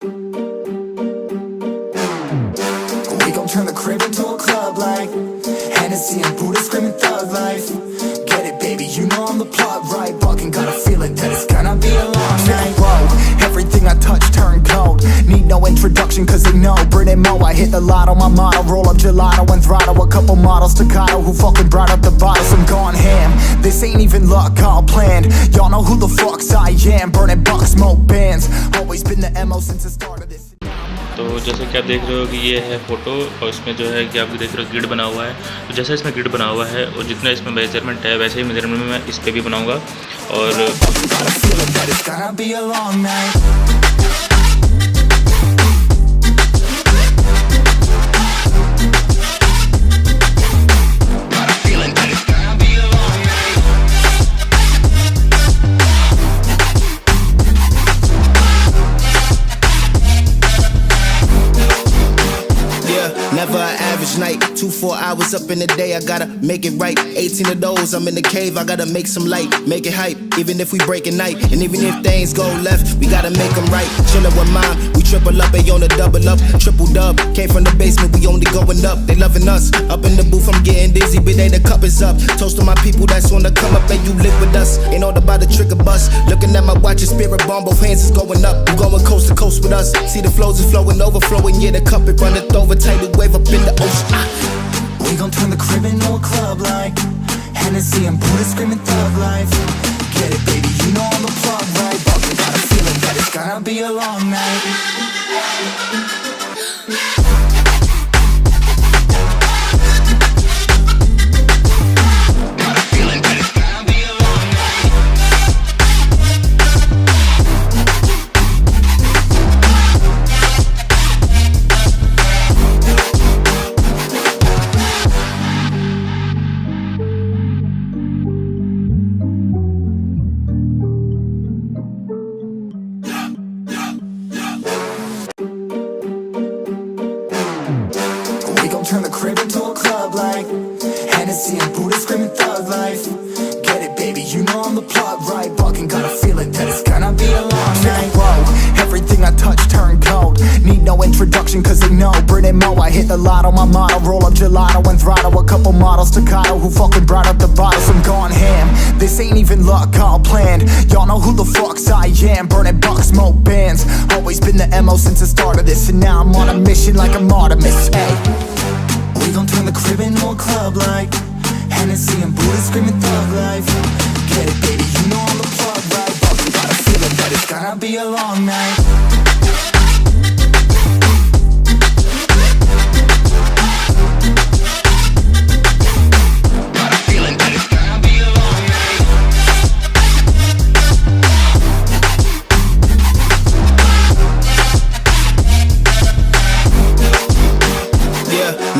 We gon' turn the crib into a club like Hennessy and Buddha screaming thug life. Get it, baby, you know I'm the plug, right? Fucking got a feeling that it's gonna be a long night. Whoa, everything I touch turn cold. Need no introduction cause they know Brit and Mo. I hit the lotto, my motto. Roll up gelato and throttle a couple models staccato who fucking brought up the bottles. I'm gone ham. This ain't even luck, all planned. Y'all know who the fucks I am. Burning bucks, smoke bands. Always been the MO since the start of this. तो जैसे कि आप देख रहे हो कि ये है फ़ोटो और इसमें जो है कि आप देख रहे हो ग्रिड बना हुआ है। तो जैसा इसमें ग्रिड बना हुआ है और जितना इसमें मेजरमेंट है वैसे ही मेजरमेंट में मैं इस पर भी बनाऊंगा। और Never an average night, 2-4 hours up in the day, I gotta make it right. 18 of those, I'm in the cave, I gotta make some light, make it hype, even if we break at night. And even if things go left, we gotta make them right. Chillin' with mine, we triple up, they on the double up, triple dub. Came from the basement, we only going up, they loving us. Up in the booth, I'm getting dizzy, but they the cup is up. Toast to my people that's on the come up, and you live with us. Ain't all about the trigger bus. Looking at my watch, your spirit bomb, both hands is going up. You going coast to coast with us. See the flows is flowing, overflowing, yeah, the cup it runneth over, tidal wave up in the ocean. We gon' turn the crib into a club like Hennessy and Buddha screaming thug life. Get it, baby, you know I'm the plug, right? Fucking got a feeling that it's gonna be a long night. Turn the crib into a club like Hennessy and Buddha screaming thug life. Get it, baby, you know I'm the plug, right? Fucking got a feeling that it's gonna be a long night. Whoa, everything I touch turn cold. Need no introduction cause they know Brit and Mo. I hit the lotto, my motto. Roll up gelato and throttle a couple models staccato who fucking brought up the bottles. I'm gone ham. This ain't even luck, all planned. Y'all know who the fucks I am. Burning bucks, smoke bands. Always been the MO since the start of this, and now I'm on a mission like I'm Artemis. Hey, we gon' turn the crib into a club like Hennessy and Buddha screaming thug life. Get it, baby, you know I'm the plug, right? Fucking got a feeling that it's gonna be a long night.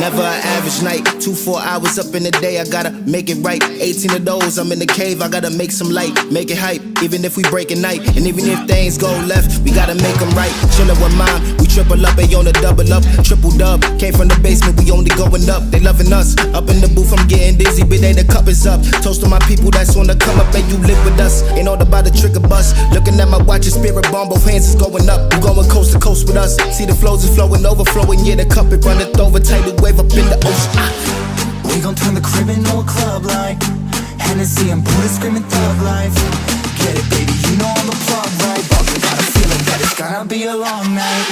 Never an average night, 2-4 hours up in the day, I gotta make it right. 18 of those, I'm in the cave, I gotta make some light, make it hype, even if we break at night. And even if things go left, we gotta make them right. Chillin' with mine, we triple up, they on the double up, triple dub. Came from the basement, we only going up, they loving us. Up in the booth, I'm getting dizzy, but they the cup is up. Toast to my people that's on the come up, and you live with us. Ain't all about the trigger bus. Looking at my watch, your spirit bomb, both hands is going up. You going coast to coast with us. See the flows is flowing, overflowing, yeah, the cup it runneth over, tidal wave up in the ocean. We gon' turn the crib into a club like Hennessy and Buddha screaming thug life. Get it, baby, you know I'm the plug, right? Fucking got a feeling that it's gonna be a long night.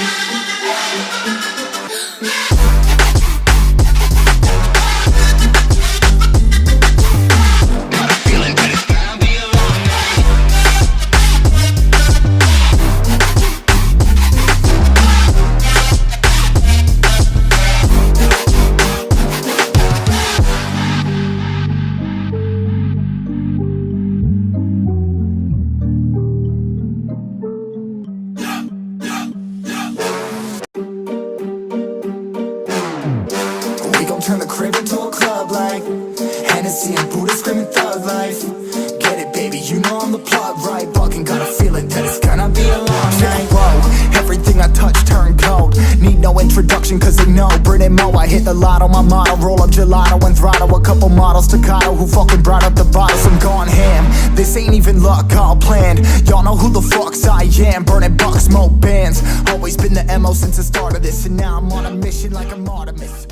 I hit the lotto, my motto, roll up gelato and throttle a couple models staccato who fucking brought up the bottles. I'm gone ham, this ain't even luck, all planned. Y'all know who the fucks I am, burning bucks, smoke bands. Always been the MO since the start of this, and now I'm on a mission like I'm Artemis.